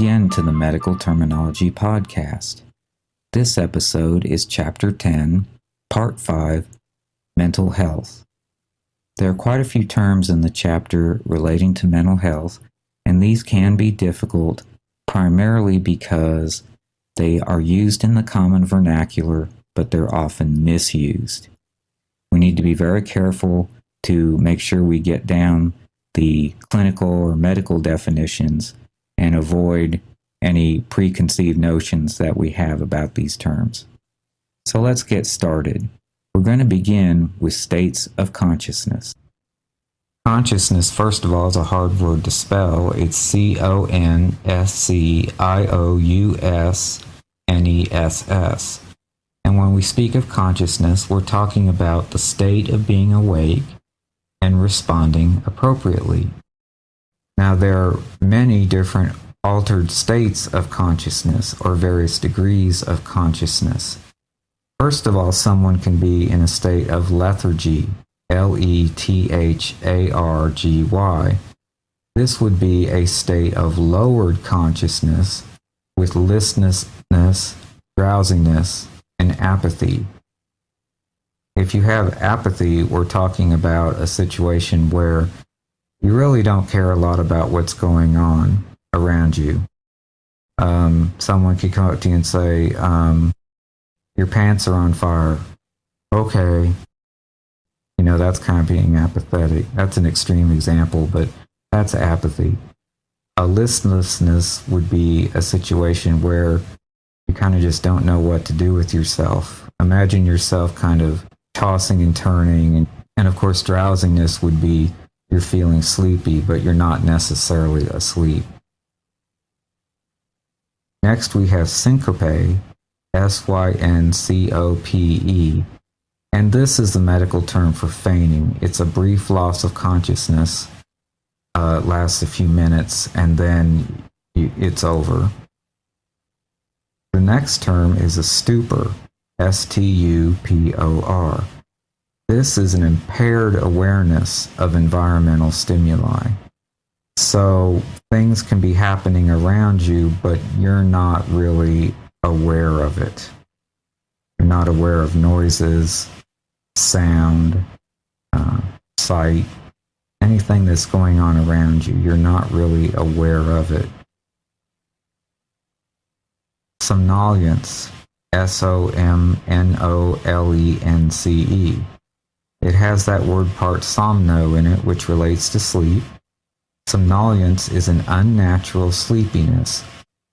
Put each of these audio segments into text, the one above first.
again to the Medical Terminology Podcast. This episode is Chapter 10, Part 5, Mental Health. There are quite a few terms in the chapter relating to mental health, and these can be difficult primarily because they are used in the common vernacular, but they're often misused. We need to be very careful to make sure we get down the clinical or medical definitions and avoid any preconceived notions that we have about these terms. So let's get started. We're going to begin with states of consciousness. Consciousness, first of all, is a hard word to spell. It's C-O-N-S-C-I-O-U-S-N-E-S-S. And when we speak of consciousness, we're talking about the state of being awake and responding appropriately. Now, there are many different altered states of consciousness or various degrees of consciousness. First of all, someone can be in a state of lethargy, L-E-T-H-A-R-G-Y. This would be a state of lowered consciousness with listlessness, drowsiness, and apathy. If you have apathy, we're talking about a situation where you really don't care a lot about what's going on around you. Someone could come up to you and say, your pants are on fire. Okay. You know, that's kind of being apathetic. That's an extreme example, but that's apathy. A listlessness would be a situation where you kind of just don't know what to do with yourself. Imagine yourself kind of tossing and turning. And of course, drowsiness would be you're feeling sleepy, but you're not necessarily asleep. Next, we have syncope, S-Y-N-C-O-P-E. And this is the medical term for fainting. It's a brief loss of consciousness. It lasts a few minutes, and then it's over. The next term is a stupor, S-T-U-P-O-R. This is an impaired awareness of environmental stimuli. So things can be happening around you, but you're not really aware of it. You're not aware of noises, sound, sight, anything that's going on around you. You're not really aware of it. Somnolence, S-O-M-N-O-L-E-N-C-E. It has that word part somno in it, which relates to sleep. Somnolence is an unnatural sleepiness.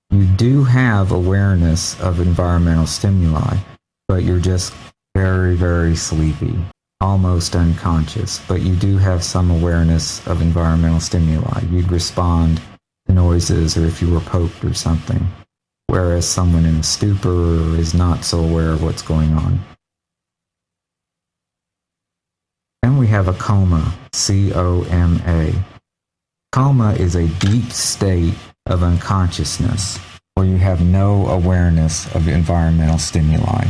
You do have awareness of environmental stimuli, but you're just very, very sleepy, almost unconscious, but you do have some awareness of environmental stimuli. You'd respond to noises or if you were poked or something, whereas someone in a stupor is not so aware of what's going on. Then we have a coma, C-O-M-A. Coma is a deep state of unconsciousness where you have no awareness of environmental stimuli.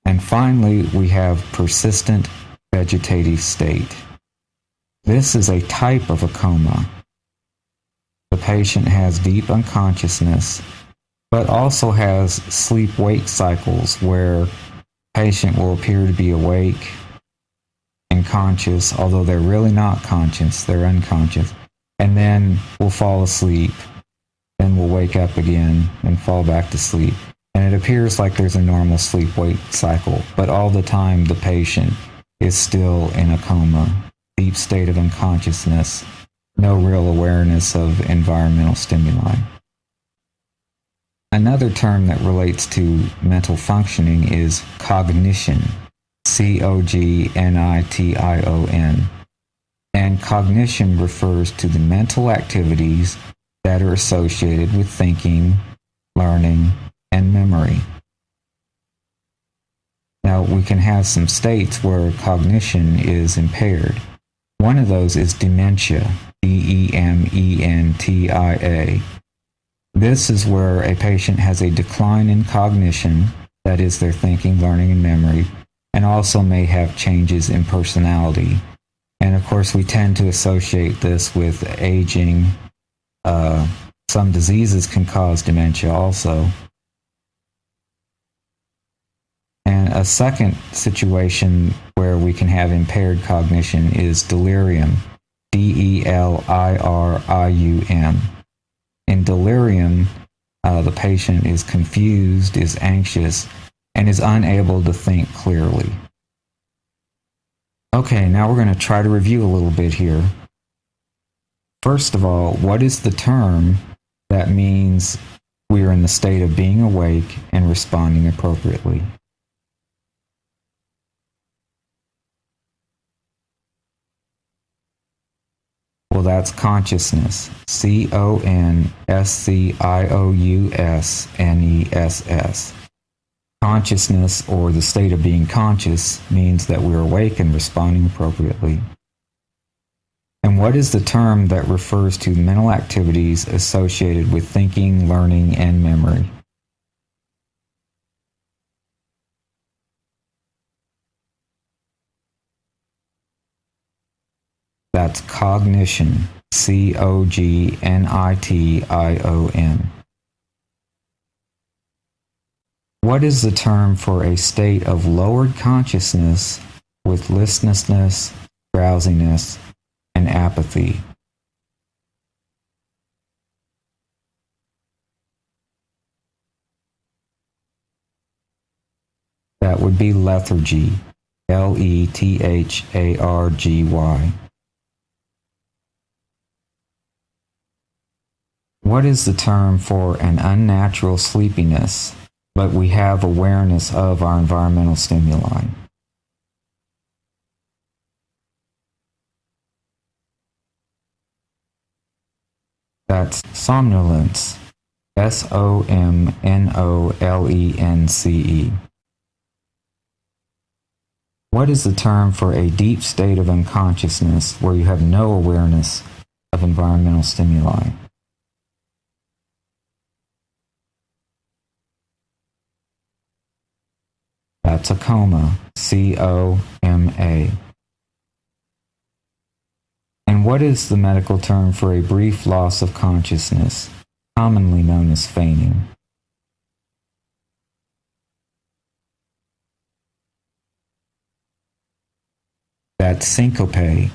And finally, we have persistent vegetative state. This is a type of a coma. The patient has deep unconsciousness, but also has sleep-wake cycles where patient will appear to be awake and conscious, although they're really not conscious, they're unconscious, and then will fall asleep, then will wake up again and fall back to sleep. And it appears like there's a normal sleep-wake cycle, but all the time the patient is still in a coma, deep state of unconsciousness, no real awareness of environmental stimuli. Another term that relates to mental functioning is cognition, C-O-G-N-I-T-I-O-N. And cognition refers to the mental activities that are associated with thinking, learning, and memory. Now, we can have some states where cognition is impaired. One of those is dementia, D-E-M-E-N-T-I-A. This is where a patient has a decline in cognition, that is their thinking, learning, and memory, and also may have changes in personality. And of course, we tend to associate this with aging. Some diseases can cause dementia also. And a second situation where we can have impaired cognition is delirium. Delirium. In delirium, the patient is confused, is anxious, and is unable to think clearly. Okay, now we're going to try to review a little bit here. First of all, what is the term that means we are in the state of being awake and responding appropriately? Well, that's consciousness. Consciousness. Consciousness, or the state of being conscious, means that we're awake and responding appropriately. And what is the term that refers to mental activities associated with thinking, learning, and memory? That's cognition. Cognition. What is the term for a state of lowered consciousness with listlessness, drowsiness, and apathy? That would be lethargy. Lethargy. What is the term for an unnatural sleepiness, but we have awareness of our environmental stimuli? That's somnolence. Somnolence. What is the term for a deep state of unconsciousness where you have no awareness of environmental stimuli? That's a coma. Coma. And what is the medical term for a brief loss of consciousness, commonly known as fainting? That's syncope.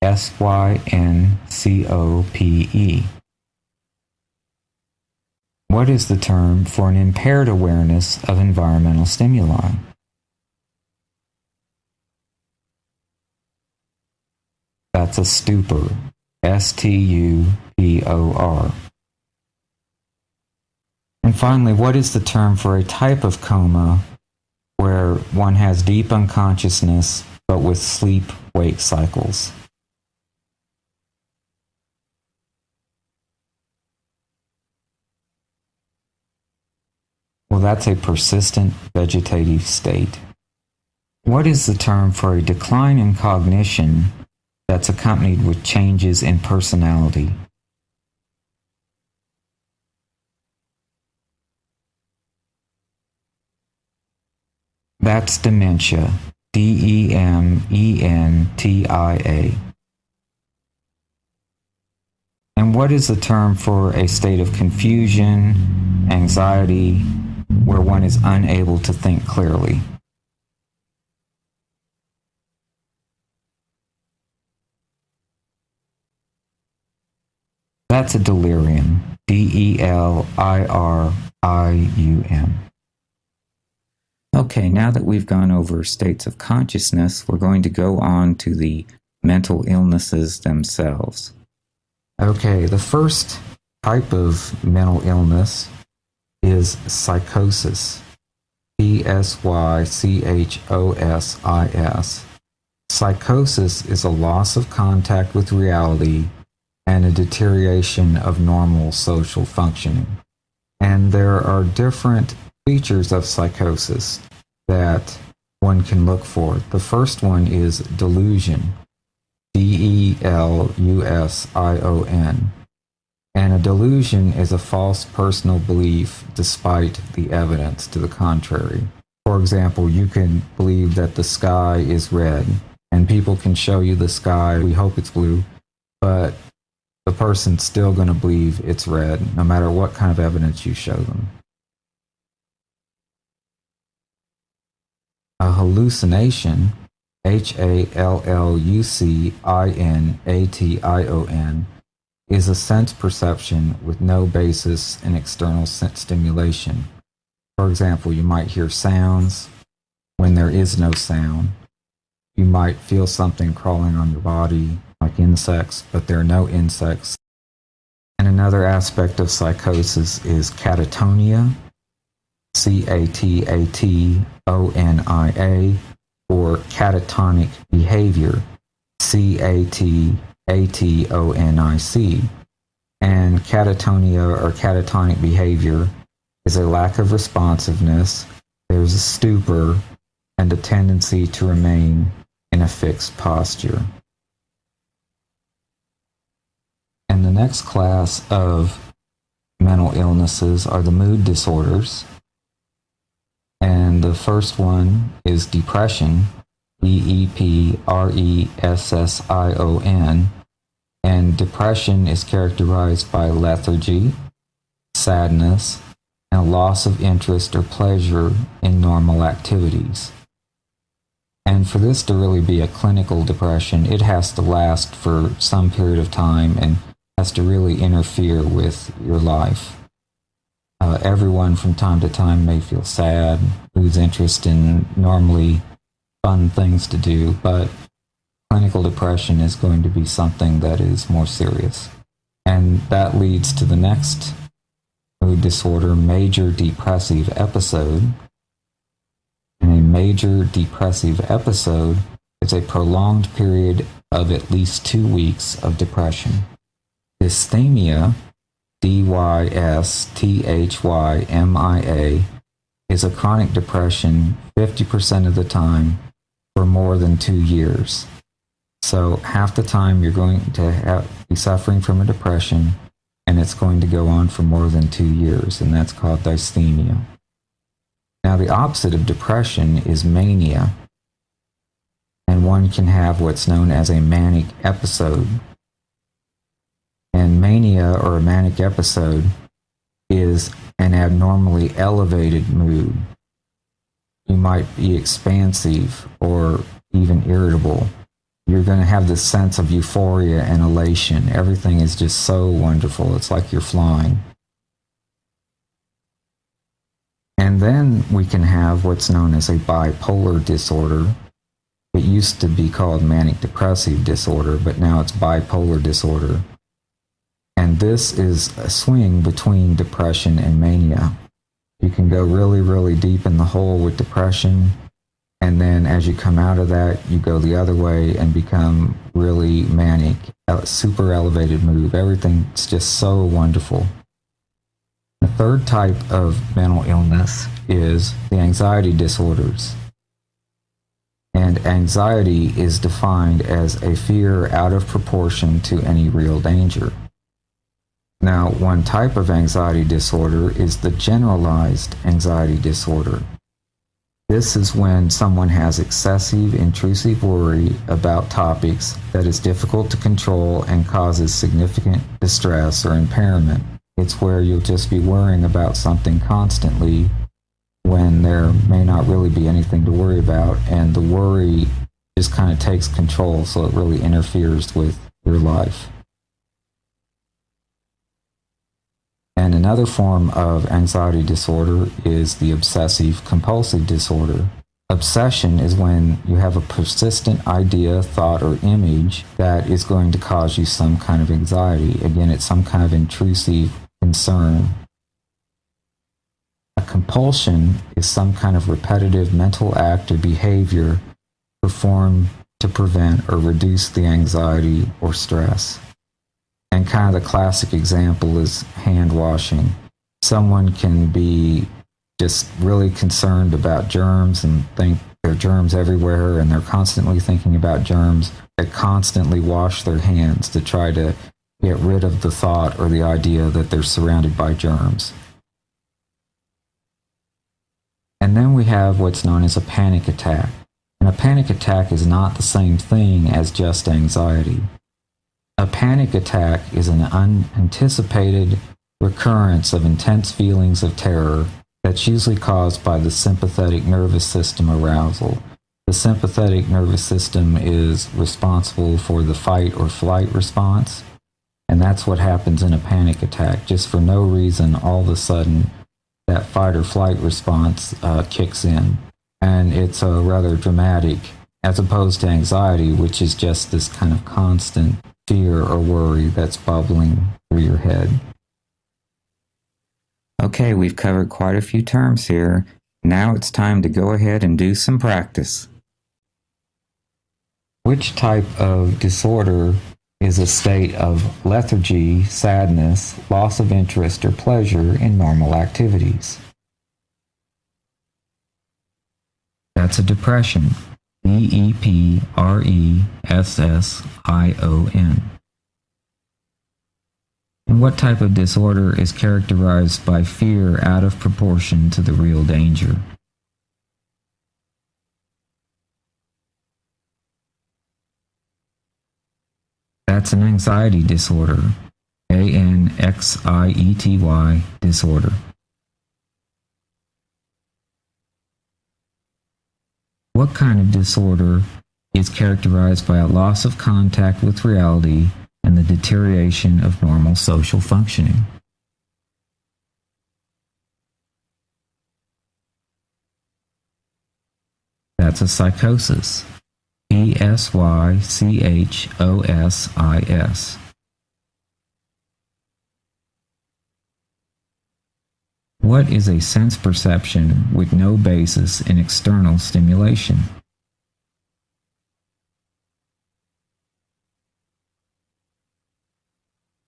Syncope. What is the term for an impaired awareness of environmental stimuli? That's a stupor. Stupor. And finally, what is the term for a type of coma where one has deep unconsciousness but with sleep-wake cycles? Well, that's a persistent vegetative state. What is the term for a decline in cognition that's accompanied with changes in personality? That's dementia. Dementia. And what is the term for a state of confusion, anxiety, where one is unable to think clearly? That's a delirium. Delirium. Okay, now that we've gone over states of consciousness, we're going to go on to the mental illnesses themselves. Okay, the first type of mental illness is psychosis. Psychosis. Psychosis is a loss of contact with reality and a deterioration of normal social functioning. And there are different features of psychosis that one can look for. The first one is delusion. Delusion. And a delusion is a false personal belief despite the evidence to the contrary. For example, you can believe that the sky is red, and people can show you the sky. We hope it's blue, but the person's still going to believe it's red, no matter what kind of evidence you show them. A hallucination, Hallucination, is a sense perception with no basis in external stimulation. For example, you might hear sounds when there is no sound. You might feel something crawling on your body, like insects, but there are no insects. And another aspect of psychosis is catatonia, Catatonia, or catatonic behavior, Catatonic. And catatonia or catatonic behavior is a lack of responsiveness, there's a stupor, and a tendency to remain in a fixed posture. And the next class of mental illnesses are the mood disorders. And the first one is depression, Depression. And depression is characterized by lethargy, sadness, and a loss of interest or pleasure in normal activities. And for this to really be a clinical depression, it has to last for some period of time and has to really interfere with your life. Everyone from time to time may feel sad, lose interest in normally fun things to do, but clinical depression is going to be something that is more serious. And that leads to the next mood disorder, major depressive episode. And a major depressive episode is a prolonged period of at least 2 weeks of depression. Dysthymia, DysthymiA, is a chronic depression 50% of the time for more than 2 years. So half the time you're going to be suffering from a depression, and it's going to go on for more than 2 years, and that's called dysthymia. Now the opposite of depression is mania, and one can have what's known as a manic episode. And mania, or a manic episode, is an abnormally elevated mood. You might be expansive or even irritable. You're going to have this sense of euphoria and elation. Everything is just so wonderful. It's like you're flying. And then we can have what's known as a bipolar disorder. It used to be called manic depressive disorder, but now it's bipolar disorder. And this is a swing between depression and mania. You can go really, really deep in the hole with depression, and then as you come out of that, you go the other way and become really manic, super elevated mood. Everything's just so wonderful. The third type of mental illness is the anxiety disorders. And anxiety is defined as a fear out of proportion to any real danger. Now, one type of anxiety disorder is the generalized anxiety disorder. This is when someone has excessive, intrusive worry about topics that is difficult to control and causes significant distress or impairment. It's where you'll just be worrying about something constantly when there may not really be anything to worry about, and the worry just kind of takes control, so it really interferes with your life. And another form of anxiety disorder is the obsessive compulsive disorder. Obsession is when you have a persistent idea, thought, or image that is going to cause you some kind of anxiety. Again, it's some kind of intrusive concern. A compulsion is some kind of repetitive mental act or behavior performed to prevent or reduce the anxiety or stress. And kind of the classic example is hand washing. Someone can be just really concerned about germs and think there are germs everywhere, and they're constantly thinking about germs. They constantly wash their hands to try to get rid of the thought or the idea that they're surrounded by germs. And then we have what's known as a panic attack. And a panic attack is not the same thing as just anxiety. A panic attack is an unanticipated recurrence of intense feelings of terror that's usually caused by the sympathetic nervous system arousal. The sympathetic nervous system is responsible for the fight or flight response, and that's what happens in a panic attack. Just for no reason, all of a sudden, that fight or flight response kicks in, and it's rather dramatic, as opposed to anxiety, which is just this kind of constant fear or worry that's bubbling through your head. Okay, we've covered quite a few terms here. Now it's time to go ahead and do some practice. Which type of disorder is a state of lethargy, sadness, loss of interest or pleasure in normal activities? That's a depression. DEPRESSION. And what type of disorder is characterized by fear out of proportion to the real danger? That's an anxiety disorder. ANXIETY disorder. What kind of disorder is characterized by a loss of contact with reality and the deterioration of normal social functioning? That's a psychosis. PSYCHOSIS. What is a sense perception with no basis in external stimulation?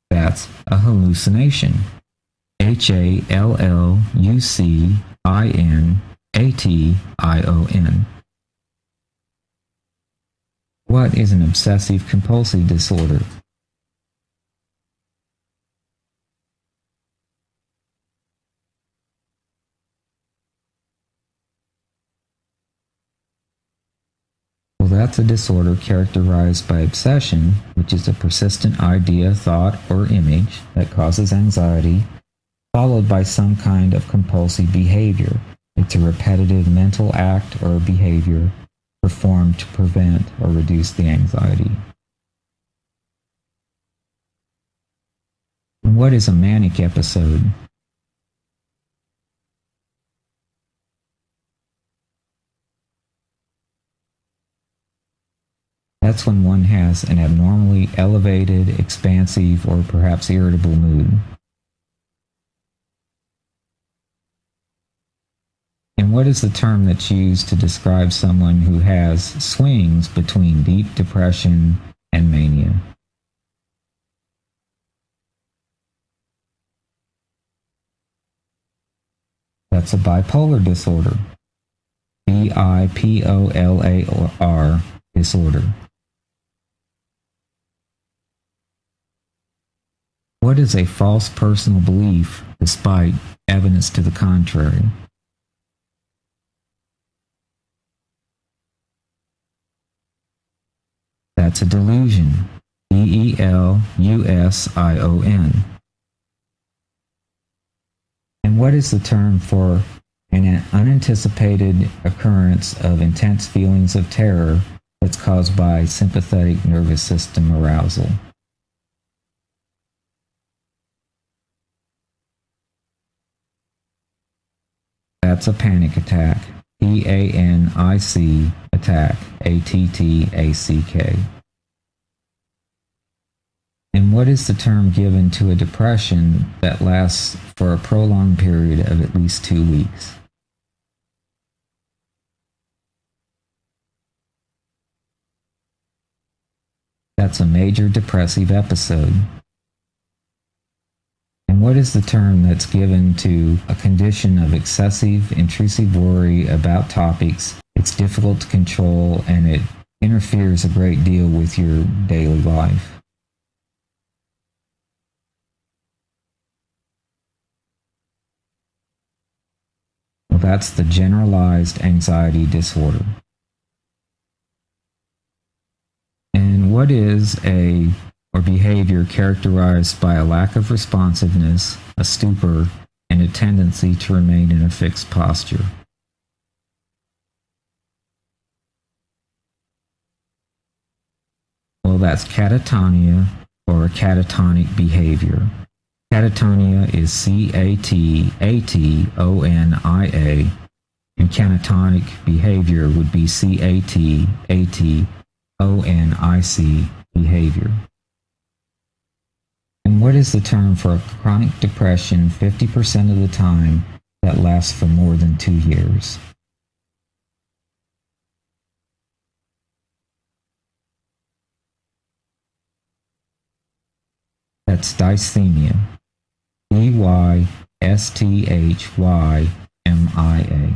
That's a hallucination. HALLUCINATION. What is an obsessive compulsive disorder? Well, that's a disorder characterized by obsession, which is a persistent idea, thought, or image that causes anxiety, followed by some kind of compulsive behavior. It's a repetitive mental act or behavior performed to prevent or reduce the anxiety. And what is a manic episode? That's when one has an abnormally elevated, expansive, or perhaps irritable mood. And what is the term that's used to describe someone who has swings between deep depression and mania? That's a bipolar disorder. BIPOLAR disorder. What is a false personal belief despite evidence to the contrary? That's a delusion. DELUSION. And what is the term for an unanticipated occurrence of intense feelings of terror that's caused by sympathetic nervous system arousal? That's a panic attack. PANIC attack. ATTACK. And what is the term given to a depression that lasts for a prolonged period of at least 2 weeks? That's a major depressive episode. And what is the term that's given to a condition of excessive, intrusive worry about topics it's difficult to control and it interferes a great deal with your daily life? Well, that's the generalized anxiety disorder. what is a or behavior characterized by a lack of responsiveness, a stupor, and a tendency to remain in a fixed posture? Well, that's catatonia or catatonic behavior. Catatonia is C-A-T-A-T-O-N-I-A, and catatonic behavior would be C-A-T-A-T-O-N-I-C behavior. And what is the term for a chronic depression 50% of the time that lasts for more than 2 years? That's dysthymia. D-Y-S-T-H-Y-M-I-A.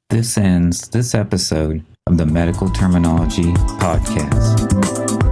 This ends this episode of the Medical Terminology Podcast.